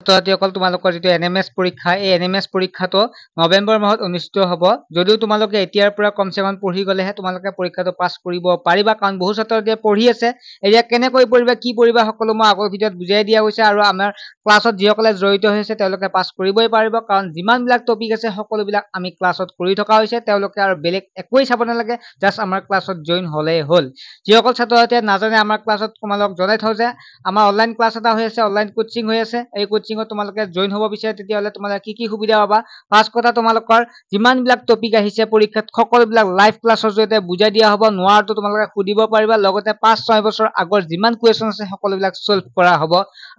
ছাত্ৰ-ছাত্ৰীসকল তোমালোকৰ যিটো এনএমএছ পৰীক্ষা এই এনএমএছ পৰীক্ষাটো নৱেম্বৰ মাহত অনুষ্ঠিত হ'ব যদিও তোমালোকে এতিয়াৰ পৰা কমসে কম পঢ়ি গলেহে তোমালোকে পৰীক্ষাটো পাছ কৰিব পাৰিবা কাৰণ বহু ছাত্ৰছাত্ৰীয়ে পঢ়ি আছে এতিয়া কেনেকৈ পঢ়িবা কি পঢ়িবা সকলো মই আগৰ ভিডিঅ'ত বুজাই দিয়া হৈছে আৰু আমাৰ ক্লাছত যিসকলে জড়িত হৈছে তেওঁলোকে পাছ কৰিবই পাৰিব কাৰণ যিমানবিলাক টপিক আছে সকলোবিলাক আমি ক্লাছত কৰি থকা হৈছে তেওঁলোকে আৰু বেলেগ একোৱেই চাব নালাগে জাস্ট আমাৰ ক্লাছত জইন হ'লেই হ'ল যিসকল ছাত্ৰছাত্ৰীয়ে নাজানে আমাৰ ক্লাছত তোমালোক জনাই থওঁ যে আমাৰ অনলাইন ক্লাছ এটা হৈ আছে অনলাইন কোচিং হৈ আছে এই কোচিংত তোমালোকে জইন হ'ব বিচাৰে তেতিয়াহ'লে তোমালোকে কি সুবিধা পাবা ফাৰ্ষ্ট কথা তোমালোকৰ যিমানবিলাক টপিক আহিছে পৰীক্ষাত সকলোবিলাক লাইভ ক্লাছৰ জৰিয়তে বুজাই দিয়া হ'ব নোৱাৰটো তোমালোকে সুধিব পাৰিবা লগতে 5-6 বছৰ আগৰ যিমান কুৱেশ্যন আছে সকলোবিলাক সলভ কৰা হ'ব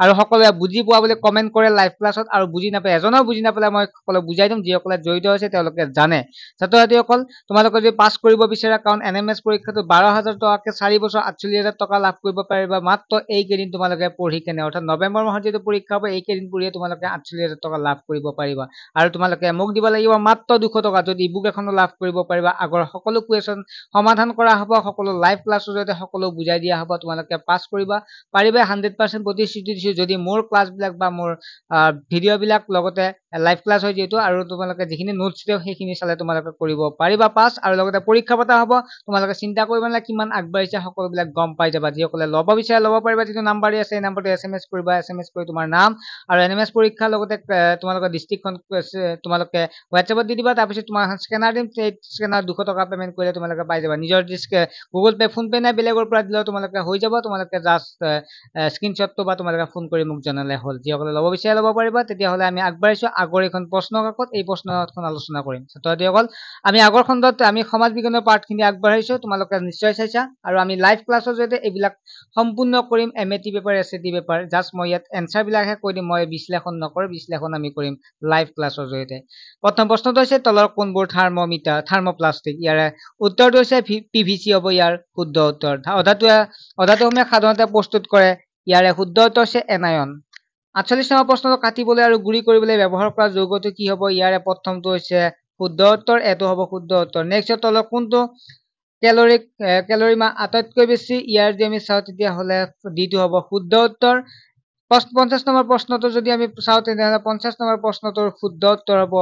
আৰু সকলোৱে বুজি পোৱা বুলি কমেন্ট কৰে লাইভ ক্লাছত আৰু বুজি নাপায় এজনৰ বুজি নাপালে মই সকলো বুজাই দিম যিসকলে জড়িত হৈছে তেওঁলোকে জানে ছাত্ৰ-ছাত্ৰীসকল তোমালোকে যদি পাছ কৰিব বিচাৰা কাৰণ এনএমএছ পৰীক্ষাটো 12000 টকাকে 4 বছৰ 48000 টকা লাভ কৰিব পাৰিবা মাত্ৰ এই কেদিন তোমালোকে পঢ়ি কেনে অৰ্থাৎ নৱেম্বৰ মাহত যেটো পৰীক্ষা হ'ব এই কেদিন পঢ়িয়ে তোমালোকে 48000 টকা লাভ কৰিব পাৰিবা আৰু তোমালোকে মোক দিব লাগিব মাত্ৰ 200 টকা যদি ইবুক এখন লাভ কৰিব পাৰিবা আগৰ সকলো কুৱেশ্যন সমাধান কৰা হ'ব সকলো লাইভ ক্লাছৰ জৰিয়তে সকলো বুজাই দিয়া হ'ব তোমালোকে পাছ কৰিবা পাৰিবা 100% প্ৰতিশ্ৰুতি দিছো যদি মোৰ ক্লাছ বিলাক বা মোৰ ভিডিঅ' বিলাক লগতে লাইভ ক্লাছ হৈ যেটো আৰু তোমালোকে যিখিনি নোটছ দিও সেইখিনি চালে তোমালোকে কৰিব পাৰিবা পাছ আৰু লগতে পৰীক্ষা পতা হ'ব তোমালোকে চিন্তা কৰিবা না কিমান আগবাঢ়িছে সকলোবিলাক গম পাই যাবা যিসকলে ল'ব বিচাৰে ল'ব পাৰিবা যিটো নাম্বাৰ আছে এই নাম্বাৰটো এছএমএছ কৰিবা এছএমএছ কৰি তোমাৰ নাম আৰু এনএমএছ পৰীক্ষা লগতে তোমালোকৰ ডিস্ট্ৰিক্টখন তোমালোকে হোৱাটছএপত দি দিবা তাৰপিছত তোমাৰ স্কেনাৰ দিম সেই স্কেনাৰ 200 টকা পেমেন্ট কৰিলে তোমালোকে পাই যাবা নিজৰ গুগল পে ফোন পে নাই বেলেগৰ পৰা দিলেও তোমালোকে হৈ যাব তোমালোকে জাস্ট স্ক্ৰিনশ্বটটো বা তোমালোকে ফোন কৰি মোক জনালে হ'ল যিসকলে ল'ব বিচাৰে ল'ব পাৰিবা তেতিয়াহ'লে আমি আগবাঢ়িছো আগৰ এখন প্ৰশ্ন কাকত এই প্ৰশ্ন কাকতখন আলোচনা কৰিম ছাত্ৰছাত্ৰীসকল আমি আগৰ খণ্ডত আমি সমাজ বিজ্ঞানৰ পাঠখিনি আগবাঢ়িছো তোমালোকে নিশ্চয় চাইছা আৰু আমি লাইভ ক্লাছৰ জৰিয়তে এইবিলাক সম্পূৰ্ণ কৰিম এমএটি পেপাৰ এছএটি পেপাৰ জাস্ট মই ইয়াত এনসাৰ বিলাকহে কৈ দিম মই বিশ্লেষণ নকৰো বিশ্লেষণ আমি কৰিম লাইভ ক্লাছৰ জৰিয়তে প্ৰথম প্ৰশ্নটো হৈছে তলৰ কোনবোৰ থাৰ্মোমিটাৰ থাৰ্মোপ্লাষ্টিক ইয়াৰে উত্তৰটো হৈছে পিভিসি হ'ব ইয়াৰ শুদ্ধ উত্তৰ অধাতুসমূহে সাধাৰণতে প্ৰস্তুত কৰে ইয়াৰে শুদ্ধ উত্তৰ হৈছে এনায়ন 48 নম্বৰ প্ৰশ্নটো কাটিবলৈ আৰু গুৰি কৰিবলৈ ব্যৱহাৰ কৰা যৌগটো কি হ'ব ইয়াৰে প্ৰথমটো হৈছে শুদ্ধ উত্তৰ এটো হ'ব শুদ্ধ উত্তৰ নেক্সট তলৰ কোনটো কেলৰি মা আটাইতকৈ বেছি ইয়াৰ যদি আমি চাওঁ তেতিয়া হলে ডিটো হ'ব শুদ্ধ উত্তৰ 50 নম্বৰ প্ৰশ্নটো যদি আমি চাওঁ তেতিয়াহলে 50 নম্বৰ প্ৰশ্নটোৰ শুদ্ধ উত্তৰ হ'ব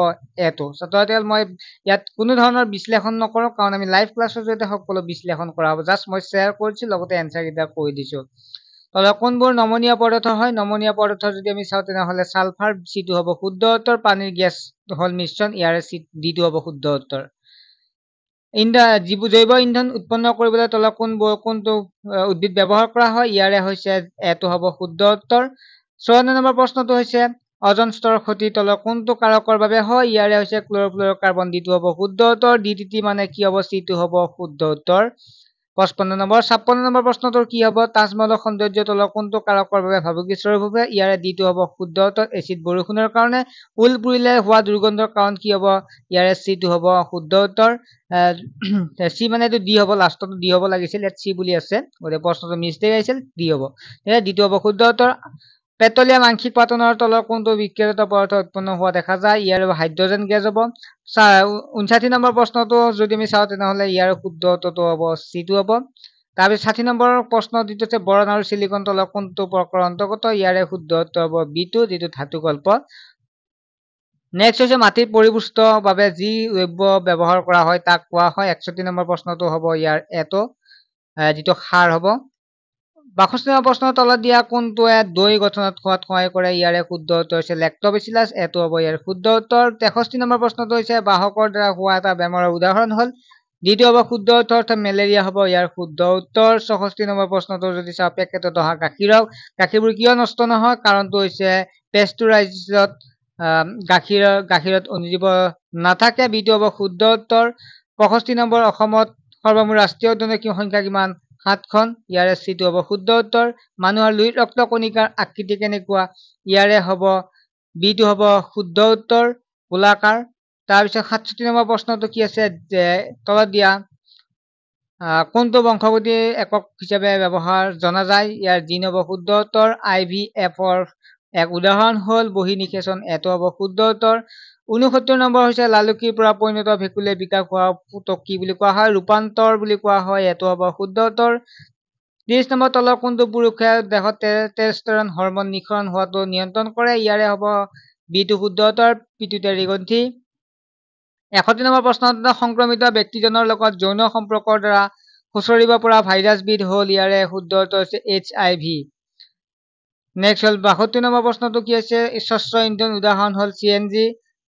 এটো ছাত্ৰছাত্ৰীসকল মই ইয়াত কোনো ধৰণৰ বিশ্লেষণ নকৰো কাৰণ আমি লাইভ ক্লাছৰ জৰিয়তে সকলো বিশ্লেষণ কৰা হ'ব জাস্ট মই শ্বেয়াৰ কৰিছো লগতে এনসাৰ কিটা কৈ দিছো তলৰ কোনবোৰ নমনীয় পদাৰ্থ হয় নমনীয় পদাৰ্থ যদি আমি চাওঁ তেনেহলে সালফাৰ সিটো হ'ব শুদ্ধ উত্তৰ পানীৰ গ্যাস হল মিশ্ৰণ ইয়াৰে ডিটো হ'ব শুদ্ধ উত্তৰ জৈৱ ইন্ধন উৎপন্ন কৰিবলৈ তলৰ কোনটো উদ্ভিদ ব্যৱহাৰ কৰা হয় ইয়াৰে হৈছে এটো হ'ব শুদ্ধ উত্তৰ 54 নম্বৰ প্ৰশ্নটো হৈছে অজন স্তৰৰ ক্ষতি তলৰ কোনটো কাৰকৰ বাবে হয় ইয়াৰে হৈছে ক্লৰ'ফ্লুৰ'কাৰ্বন ডিটো হ'ব শুদ্ধ উত্তৰ ডিটিটি মানে কি হ'ব সিটো হ'ব শুদ্ধ উত্তৰ 55 নম্বৰ 56 নম্বৰ প্ৰশ্নটোৰ কি হ'ব তাজমহলৰ সৌন্দৰ্য তলৰ কোনটো কাৰকৰ বাবে ভাবুকি স্বৰূপ হ'ব ইয়াৰে ডিটো হ'ব শুদ্ধ উত্তৰ এচিড বৰষুণৰ কাৰণে উল পুৰিলে হোৱা দুৰ্গন্ধৰ কাৰণ কি হ'ব ইয়াৰে সিটো হ'ব শুদ্ধ উত্তৰ সি মানে এটো ডি হ'ব লাষ্টত ডি হ'ব লাগিছিল ইয়াত সি বুলি আছে গতে প্ৰশ্নটো মিষ্টেক আহিছিল ডি হ'ব এয়া ডিটো হ'ব শুদ্ধ উত্তৰ পেট্ৰলিয়াম আংশিক পাতনৰ তলৰ কোনটো বিক্ৰিয়ত পদাৰ্থ উৎপন্ন হোৱা দেখা যায় ইয়াৰ হাইড্ৰজেন গেছ হ'ব 59 নম্বৰ প্ৰশ্নটো যদি আমি চাওঁ তেনেহলে ইয়াৰ শুদ্ধ উত্তৰটো হ'ব সিটো হ'ব তাৰপিছত 60 নম্বৰ প্ৰশ্ন যিটো আছে বৰণ আৰু সিলিকন তলৰ কোনটো প্ৰকাৰৰ অন্তৰ্গত ইয়াৰে শুদ্ধ উত্তৰ হ'ব বিটো যিটো ধাতু কল্প নেক্সট হৈছে মাটিৰ পৰিপুষ্ট বাবে যি দ্ৰব্য ব্যৱহাৰ কৰা হয় তাক কোৱা হয় 61 নম্বৰ প্ৰশ্নটো হ'ব ইয়াৰ এটো যিটো সাৰ হ'ব 62 নম্বৰ প্ৰশ্নৰ তলত দিয়া কোনটোৱে দৈ গঠনত হোৱাত সহায় কৰে ইয়াৰে শুদ্ধ উত্তৰ হৈছে লেক্টোবেচিলাছ এটো হ'ব ইয়াৰ শুদ্ধ উত্তৰ 63 নম্বৰ প্ৰশ্নটো হৈছে বাহকৰ দ্বাৰা হোৱা এটা বেমাৰৰ উদাহৰণ হ'ল দ্বিতীয় হ'ব শুদ্ধ উত্তৰ অৰ্থাৎ মেলেৰিয়া হ'ব ইয়াৰ শুদ্ধ উত্তৰ 64 নম্বৰ প্ৰশ্নটো যদি চাওঁ পেকেটত অহা গাখীৰবোৰ কিয় নষ্ট নহয় কাৰণটো হৈছে পেস্টুৰাইজত গাখীৰত অনুজীৱ নাথাকে বিটো হ'ব শুদ্ধ উত্তৰ 65 নম্বৰ অসমত সৰ্বমুঠ ৰাষ্ট্ৰীয় উদ্যানৰ সংখ্যা কিমান 7খন ইয়াৰে সিটো হ'ব শুদ্ধ উত্তৰ মানুহৰ লুইত ৰক্ত কণিকাৰ আকৃতি কেনেকুৱা ইয়াৰে হ'ব বিটো হ'ব শুদ্ধ উত্তৰ গোলাকাৰ তাৰপিছত 67 নম্বৰ প্ৰশ্নটো কি আছে যে তলত দিয়া কোনটো বংশগতি একক হিচাপে ব্যৱহাৰ জনা যায় ইয়াৰ জিন হ'ব শুদ্ধ উত্তৰ IVF-ৰ এক উদাহৰণ হ'ল বহি নিষেচন এটো হ'ব শুদ্ধ উত্তৰ 69 নম্বৰ হৈছে লালুকিৰ পৰা পৰিণত ভেকুলীৰ বিকাশ হোৱা ফুটক কি বুলি কোৱা হয় ৰূপান্তৰ বুলি কোৱা হয় এটো হ'ব শুদ্ধ উত্তৰ 30 নম্বৰ তলৰ কোনটো পুৰুষে দেহত টেষ্টষ্টেৰন হৰমন নিঃসৰণ হোৱাটো নিয়ন্ত্ৰণ কৰে ইয়াৰে হ'ব বিটো শুদ্ধ উত্তৰ পিটুইটাৰী গ্ৰন্থি 61 নম্বৰ প্ৰশ্নত সংক্ৰমিত ব্যক্তিজনৰ লগত যৌন সম্পৰ্কৰ দ্বাৰা খুচৰিব পৰা ভাইৰাছবিধ হ'ল ইয়াৰে শুদ্ধ উত্তৰ হৈছে HIV নেক্সট হ'ল 62 নম্বৰ প্ৰশ্নটো কি আছে স্বচ্ছ ইন্ধন উদাহৰণ হ'ল CNG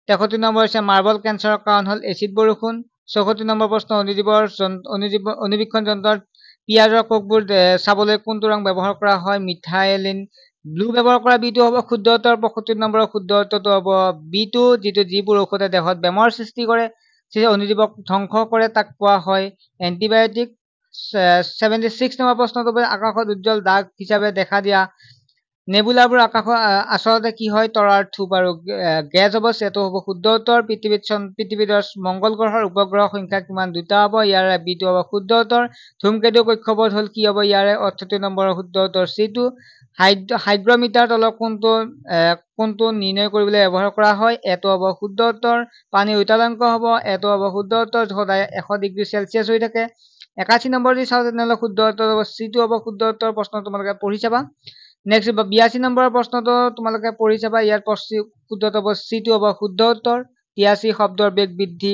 63 নম্বৰ হৈছে মাৰ্বল কেন্সাৰৰ কাৰণ হ'ল এচিড বৰষুণ 64 নম্বৰ প্ৰশ্ন অনুবীক্ষণ যন্ত্ৰত পিয়াজৰ কোকবোৰ চাবলৈ কোনটো ৰং ব্যৱহাৰ কৰা হয় মিথাইলিন ব্লু ব্যৱহাৰ কৰা বিটো হ'ব শুদ্ধ উত্তৰ 65 নম্বৰৰ শুদ্ধ উত্তৰটো হ'ব বিটো যিবোৰ ঔষধে দেহত বেমাৰ সৃষ্টি কৰে অনুজীৱক ধ্বংস কৰে তাক কোৱা হয় এন্টিবায়টিক 76 নম্বৰ প্ৰশ্নটো আকাশত উজ্জ্বল দাগ হিচাপে দেখা দিয়া নেবুলাবোৰ আকাশত আচলতে কি হয় তৰাৰ থুপ আৰু গেছ হ'ব সেইটো হ'ব শুদ্ধ উত্তৰ পৃথিৱীৰ মংগল গ্ৰহৰ উপগ্ৰহ সংখ্যা কিমান দুটা হ'ব ইয়াৰে বিটো হ'ব শুদ্ধ উত্তৰ ধূমকেতু কক্ষপথ হ'ল কি হ'ব ইয়াৰে 68 নম্বৰৰ শুদ্ধ উত্তৰ চিটো হাইগ্ৰমিটাৰ তলৰ কোনটো নিৰ্ণয় কৰিবলৈ ব্যৱহাৰ কৰা হয় এটো হ'ব শুদ্ধ উত্তৰ পানীৰ উত্তালাংক হ'ব এটো হ'ব শুদ্ধ উত্তৰ সদায় 100 ডিগ্ৰী চেলচিয়াছ হৈ থাকে 81 নম্বৰ যদি চাওঁ তেনেহ'লে শুদ্ধ উত্তৰ হ'ব চিটো হ'ব শুদ্ধ উত্তৰ প্ৰশ্ন তোমালোকে পঢ়ি চাবা নেক্সট 82 নম্বৰৰ প্ৰশ্নটো তোমালোকে পঢ়ি চাবা ইয়াৰ শুদ্ধ হ'ব চিটো হ'ব শুদ্ধ উত্তৰ 83 শব্দৰ বেগ বৃদ্ধি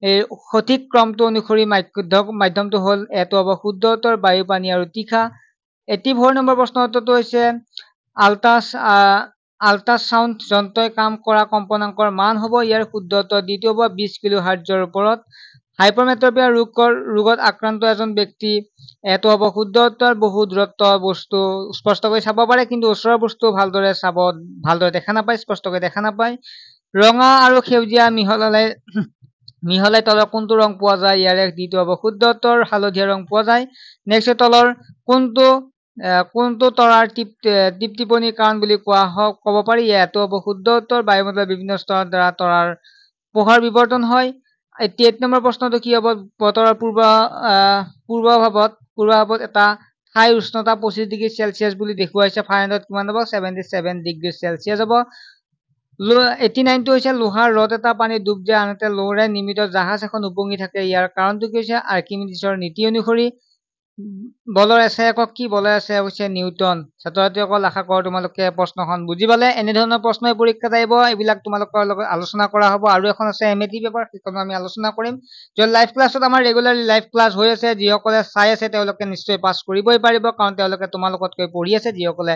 এই সঠিক ক্ৰমটো অনুসৰি মাধ্যমটো হ'ল এটো হ'ব শুদ্ধ উত্তৰ বায়ু পানী আৰু তীখা 84 নম্বৰ প্ৰশ্নৰ উত্তৰটো হৈছে আল্ট্ৰাছাউণ্ড যন্ত্ৰই কাম কৰা কম্পনাংকৰ মান হ'ব ইয়াৰ শুদ্ধ উত্তৰ দ্বিতীয় হ'ব 20 কিলোহাৰ্টজৰ ওপৰত হাইপাৰমেট্ৰপিয়া ৰোগত আক্ৰান্ত এজন ব্যক্তি এটো হ'ব শুদ্ধ উত্তৰ বহু দূৰত্ব বস্তু স্পষ্টকৈ চাব পাৰে কিন্তু ওচৰৰ বস্তু ভালদৰে দেখা নাপায় স্পষ্টকৈ দেখা নাপায় ৰঙা আৰু সেউজীয়া মিহলাই তলৰ কোনটো ৰং পোৱা যায় ইয়াৰে দ্বিতীয় হ'ব শুদ্ধ উত্তৰ হালধীয়া ৰং পোৱা যায় নেক্সট তলৰ কোনটো তৰাৰ টিপটিপনিৰ কাৰণ বুলি ক'ব পাৰি এটো হ'ব শুদ্ধ উত্তৰ বায়ুমণ্ডলৰ বিভিন্ন স্তৰৰ দ্বাৰা তৰাৰ পোহৰ বিৱৰ্তন হয় 88 নম্বৰ প্ৰশ্নটো কি হ'ব বতৰৰ পূৰ্বাভাৱত এটা ঠাইৰ উষ্ণতা 25 ডিগ্ৰী চেলচিয়াছ বুলি দেখুৱাইছে ফাৰেনহাইট কিমান হ'ব 77 ডিগ্ৰী চেলচিয়াছ হ'ব 89টো হৈছে লোহাৰ ৰড এটা পানীত ডুব যায় আনহাতে লৌৰে নিৰ্মিত জাহাজ এখন উপঙি থাকে ইয়াৰ কাৰণটো কি হৈছে আৰ্কিমিডিছৰ নীতি অনুসৰি বলৰ একক কি বলৰ হৈছে নিউটন ছাত্ৰ-ছাত্ৰীসকল আশা কৰোঁ তোমালোকে প্ৰশ্নখন বুজি পালে এনেধৰণৰ প্ৰশ্নই পৰীক্ষাত আহিব এইবিলাক তোমালোকৰ লগত আলোচনা কৰা হ'ব আৰু এখন আছে এমএটি পেপাৰ সেইখনো আমি আলোচনা কৰিম যে লাইভ ক্লাছত আমাৰ ৰেগুলাৰলি লাইভ ক্লাছ হৈ আছে যিসকলে চাই আছে তেওঁলোকে নিশ্চয় পাছ কৰিবই পাৰিব কাৰণ তেওঁলোকে তোমালোকতকৈ পঢ়ি আছে যিসকলে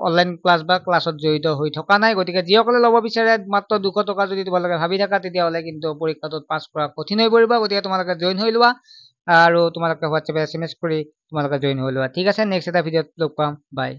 অনলাইন ক্লাছ বা ক্লাছত জড়িত হৈ থকা নাই গতিকে যিসকলে ল'ব বিচাৰে মাত্ৰ 200 টকা যদি তোমালোকে ভাবি থাকা তেতিয়াহ'লে কিন্তু পৰীক্ষাটোত পাছ কৰা কঠিন হৈ পৰিব গতিকে তোমালোকে জইন হৈ লোৱা আৰু তোমালোকে হোৱাটছএপ SMS কৰি তোমালোকে জইন হৈ লোৱা ঠিক আছে নেক্সট এটা ভিডিঅ'ত লগ পাম বাই